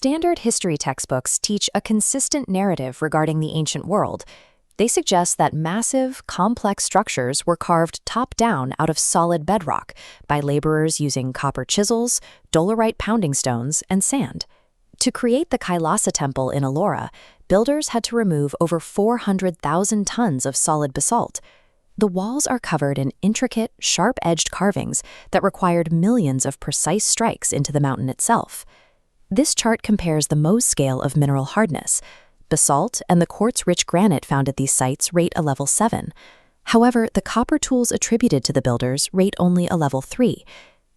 Standard history textbooks teach a consistent narrative regarding the ancient world. They suggest that massive, complex structures were carved top-down out of solid bedrock by laborers using copper chisels, dolerite pounding stones, and sand. To create the Kailasa temple in Ellora, builders had to remove over 400,000 tons of solid basalt. The walls are covered in intricate, sharp-edged carvings that required millions of precise strikes into the mountain itself. This chart compares the Mohs scale of mineral hardness. Basalt and the quartz-rich granite found at these sites rate a level 7. However, the copper tools attributed to the builders rate only a level 3.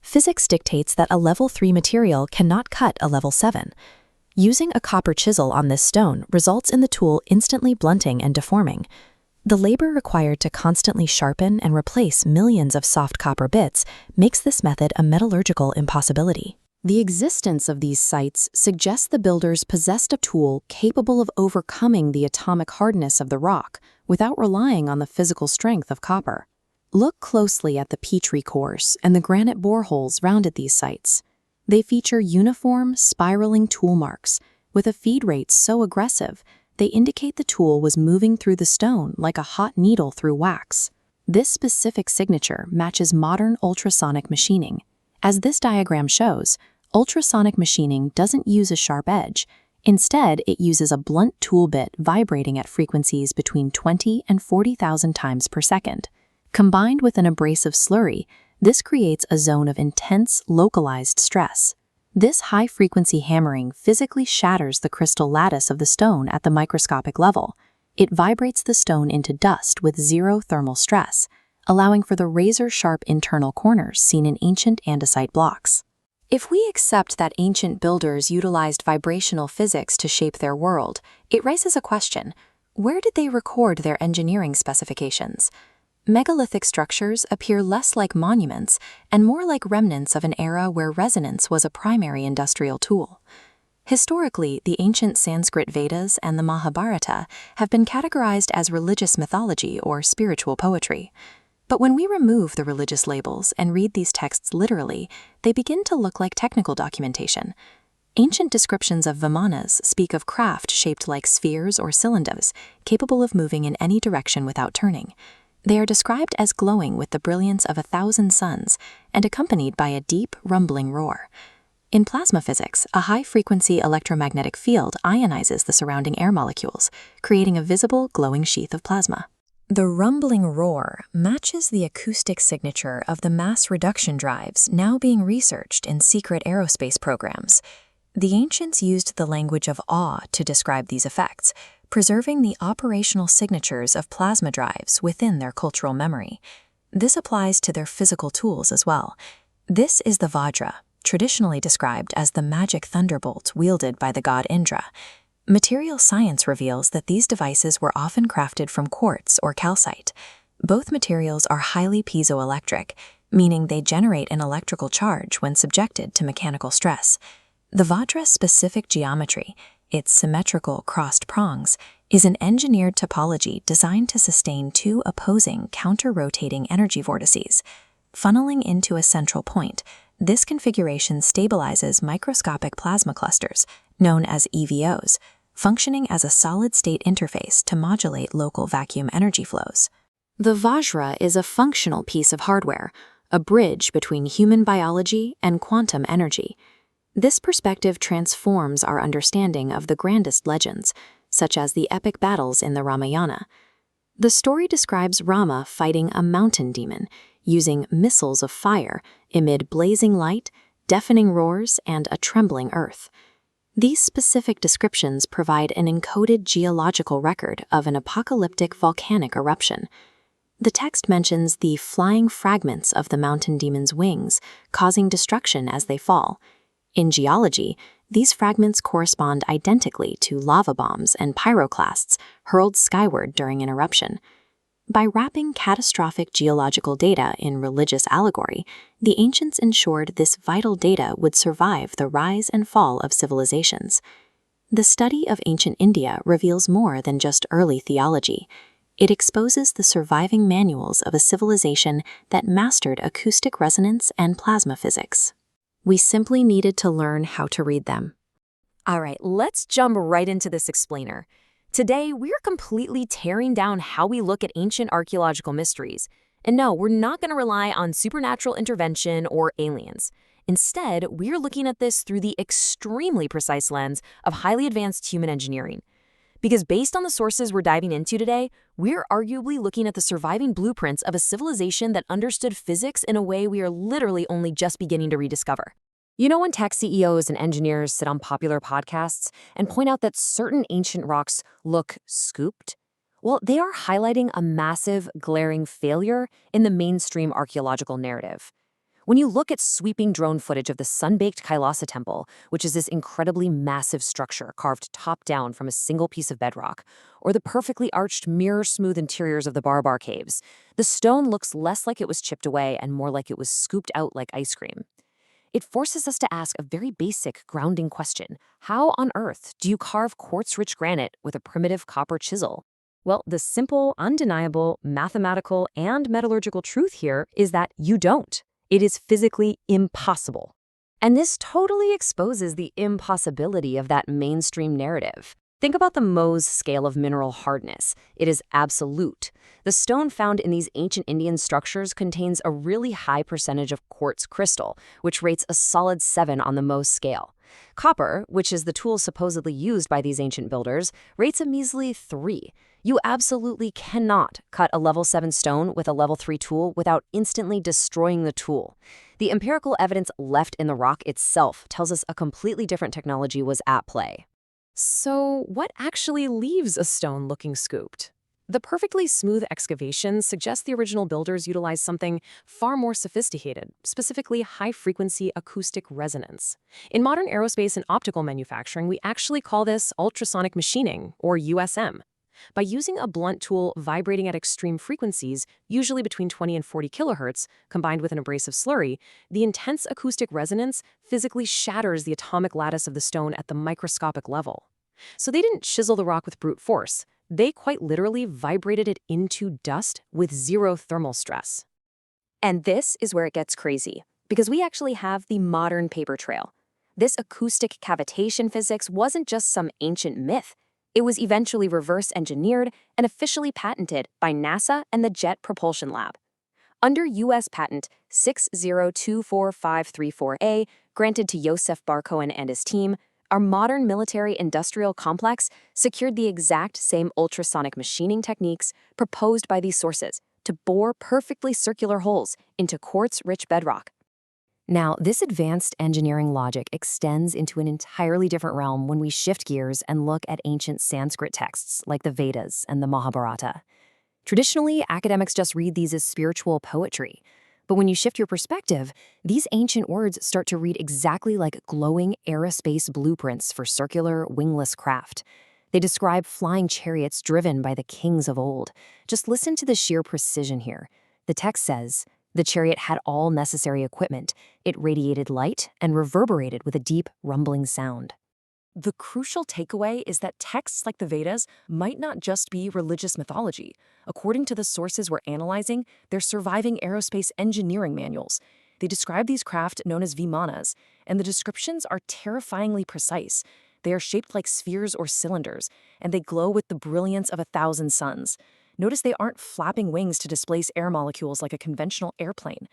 Physics dictates that a level 3 material cannot cut a level 7. Using a copper chisel on this stone results in the tool instantly blunting and deforming. The labor required to constantly sharpen and replace millions of soft copper bits makes this method a metallurgical impossibility. The existence of these sites suggests the builders possessed a tool capable of overcoming the atomic hardness of the rock without relying on the physical strength of copper. Look closely at the Petrie cores and the granite boreholes rounded these sites. They feature uniform, spiraling tool marks. With a feed rate so aggressive, they indicate the tool was moving through the stone like a hot needle through wax. This specific signature matches modern ultrasonic machining. As this diagram shows, ultrasonic machining doesn't use a sharp edge. Instead, it uses a blunt tool bit vibrating at frequencies between 20 and 40,000 times per second. Combined with an abrasive slurry, this creates a zone of intense, localized stress. This high-frequency hammering physically shatters the crystal lattice of the stone at the microscopic level. It vibrates the stone into dust with zero thermal stress, allowing for the razor-sharp internal corners seen in ancient andesite blocks. If we accept that ancient builders utilized vibrational physics to shape their world, it raises a question: where did they record their engineering specifications? Megalithic structures appear less like monuments and more like remnants of an era where resonance was a primary industrial tool. Historically, the ancient Sanskrit Vedas and the Mahabharata have been categorized as religious mythology or spiritual poetry. But when we remove the religious labels and read these texts literally, they begin to look like technical documentation. Ancient descriptions of Vimanas speak of craft shaped like spheres or cylinders, capable of moving in any direction without turning. They are described as glowing with the brilliance of 1,000 suns and accompanied by a deep, rumbling roar. In plasma physics, a high-frequency electromagnetic field ionizes the surrounding air molecules, creating a visible, glowing sheath of plasma. The rumbling roar matches the acoustic signature of the mass reduction drives now being researched in secret aerospace programs. The ancients used the language of awe to describe these effects, preserving the operational signatures of plasma drives within their cultural memory. This applies to their physical tools as well. This is the Vajra, traditionally described as the magic thunderbolt wielded by the god Indra. Material science reveals that these devices were often crafted from quartz or calcite. Both materials are highly piezoelectric, meaning they generate an electrical charge when subjected to mechanical stress. The Vajra's specific geometry, its symmetrical crossed prongs, is an engineered topology designed to sustain two opposing counter-rotating energy vortices. Funneling into a central point, this configuration stabilizes microscopic plasma clusters, known as EVOs, functioning as a solid-state interface to modulate local vacuum energy flows. The Vajra is a functional piece of hardware, a bridge between human biology and quantum energy. This perspective transforms our understanding of the grandest legends, such as the epic battles in the Ramayana. The story describes Rama fighting a mountain demon, using missiles of fire amid blazing light, deafening roars, and a trembling earth. These specific descriptions provide an encoded geological record of an apocalyptic volcanic eruption. The text mentions the flying fragments of the mountain demon's wings, causing destruction as they fall. In geology, these fragments correspond identically to lava bombs and pyroclasts hurled skyward during an eruption. By wrapping catastrophic geological data in religious allegory, the ancients ensured this vital data would survive the rise and fall of civilizations. The study of ancient India reveals more than just early theology. It exposes the surviving manuals of a civilization that mastered acoustic resonance and plasma physics. We simply needed to learn how to read them. All right, let's jump right into this explainer. Today, we're completely tearing down how we look at ancient archaeological mysteries. And no, we're not going to rely on supernatural intervention or aliens. Instead, we're looking at this through the extremely precise lens of highly advanced human engineering. Because based on the sources we're diving into today, we're arguably looking at the surviving blueprints of a civilization that understood physics in a way we are literally only just beginning to rediscover. You know when tech CEOs and engineers sit on popular podcasts and point out that certain ancient rocks look scooped? Well, they are highlighting a massive, glaring failure in the mainstream archaeological narrative. When you look at sweeping drone footage of the sun-baked Kailasa temple, which is this incredibly massive structure carved top-down from a single piece of bedrock, or the perfectly arched mirror-smooth interiors of the Barbar caves, the stone looks less like it was chipped away and more like it was scooped out like ice cream. It forces us to ask a very basic, grounding question. How on earth do you carve quartz-rich granite with a primitive copper chisel? Well, the simple, undeniable, mathematical, and metallurgical truth here is that you don't. It is physically impossible. And this totally exposes the impossibility of that mainstream narrative. Think about the Mohs scale of mineral hardness. It is absolute. The stone found in these ancient Indian structures contains a really high percentage of quartz crystal, which rates a solid 7 on the Mohs scale. Copper, which is the tool supposedly used by these ancient builders, rates a measly 3. You absolutely cannot cut a level 7 stone with a level 3 tool without instantly destroying the tool. The empirical evidence left in the rock itself tells us a completely different technology was at play. So, what actually leaves a stone looking scooped? The perfectly smooth excavations suggest the original builders utilized something far more sophisticated, specifically high-frequency acoustic resonance. In modern aerospace and optical manufacturing, we actually call this ultrasonic machining, or USM. By using a blunt tool vibrating at extreme frequencies, usually between 20 and 40 kilohertz, combined with an abrasive slurry, the intense acoustic resonance physically shatters the atomic lattice of the stone at the microscopic level. So they didn't chisel the rock with brute force. They quite literally vibrated it into dust with zero thermal stress. And this is where it gets crazy, because we actually have the modern paper trail. This acoustic cavitation physics wasn't just some ancient myth. It was eventually reverse engineered and officially patented by NASA and the Jet Propulsion Lab. Under U.S. Patent 6024534A, granted to Josef Barcohen and his team, our modern military-industrial complex secured the exact same ultrasonic machining techniques proposed by these sources to bore perfectly circular holes into quartz-rich bedrock. Now, this advanced engineering logic extends into an entirely different realm when we shift gears and look at ancient Sanskrit texts like the Vedas and the Mahabharata. Traditionally, academics just read these as spiritual poetry. But when you shift your perspective, these ancient words start to read exactly like glowing aerospace blueprints for circular, wingless craft. They describe flying chariots driven by the kings of old. Just listen to the sheer precision here. The text says, the chariot had all necessary equipment. It radiated light and reverberated with a deep, rumbling sound. The crucial takeaway is that texts like the Vedas might not just be religious mythology. According to the sources we're analyzing, they're surviving aerospace engineering manuals. They describe these craft known as Vimanas, and the descriptions are terrifyingly precise. They are shaped like spheres or cylinders, and they glow with the brilliance of 1,000 suns. Notice they aren't flapping wings to displace air molecules like a conventional airplane.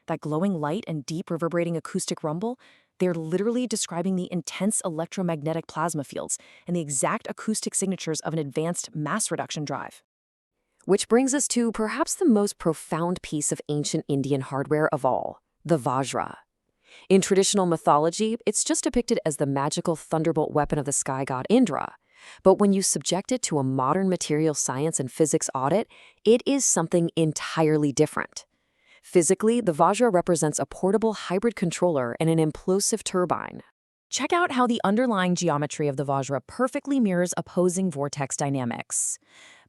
That glowing light and deep reverberating acoustic rumble, they're literally describing the intense electromagnetic plasma fields and the exact acoustic signatures of an advanced mass reduction drive. Which brings us to perhaps the most profound piece of ancient Indian hardware of all, the Vajra. In traditional mythology, it's just depicted as the magical thunderbolt weapon of the sky god Indra. But when you subject it to a modern material science and physics audit, it is something entirely different. Physically, the Vajra represents a portable hybrid controller and an implosive turbine. Check out how the underlying geometry of the Vajra perfectly mirrors opposing vortex dynamics.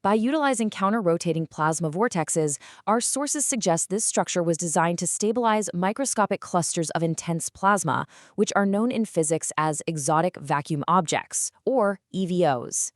By utilizing counter-rotating plasma vortexes, our sources suggest this structure was designed to stabilize microscopic clusters of intense plasma, which are known in physics as exotic vacuum objects, or EVOs.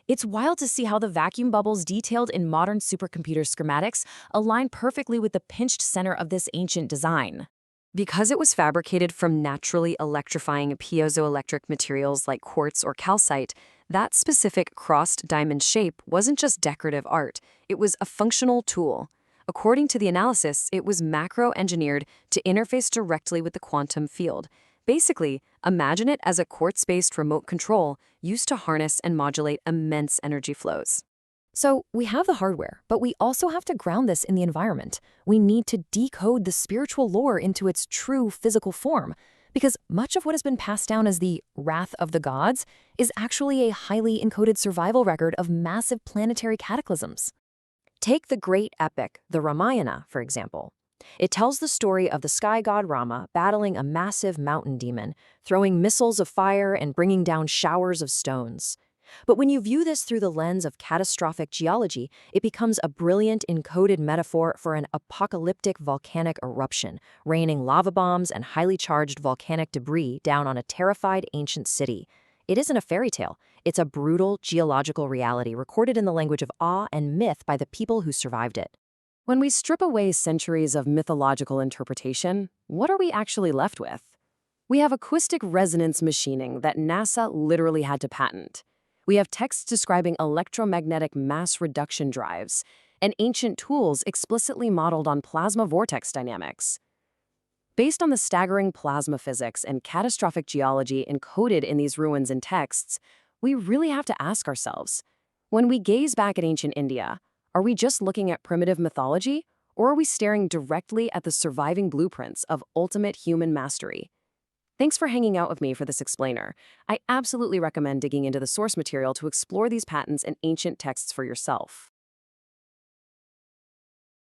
It's wild to see how the vacuum bubbles detailed in modern supercomputer schematics align perfectly with the pinched center of this ancient design. Because it was fabricated from naturally electrifying piezoelectric materials like quartz or calcite, that specific crossed diamond shape wasn't just decorative art, it was a functional tool. According to the analysis, it was macro-engineered to interface directly with the quantum field. Basically, imagine it as a quartz-based remote control used to harness and modulate immense energy flows. So we have the hardware, but we also have to ground this in the environment. We need to decode the spiritual lore into its true physical form, because much of what has been passed down as the wrath of the gods is actually a highly encoded survival record of massive planetary cataclysms. Take the great epic, the Ramayana, for example. It tells the story of the sky god Rama battling a massive mountain demon, throwing missiles of fire and bringing down showers of stones. But when you view this through the lens of catastrophic geology, it becomes a brilliant encoded metaphor for an apocalyptic volcanic eruption, raining lava bombs and highly charged volcanic debris down on a terrified ancient city. It isn't a fairy tale. It's a brutal geological reality recorded in the language of awe and myth by the people who survived it. When we strip away centuries of mythological interpretation, what are we actually left with? We have acoustic resonance machining that NASA literally had to patent. We have texts describing electromagnetic mass reduction drives, and ancient tools explicitly modeled on plasma vortex dynamics. Based on the staggering plasma physics and catastrophic geology encoded in these ruins and texts, we really have to ask ourselves, when we gaze back at ancient India, are we just looking at primitive mythology, or are we staring directly at the surviving blueprints of ultimate human mastery? Thanks for hanging out with me for this explainer. I absolutely recommend digging into the source material to explore these patterns and ancient texts for yourself.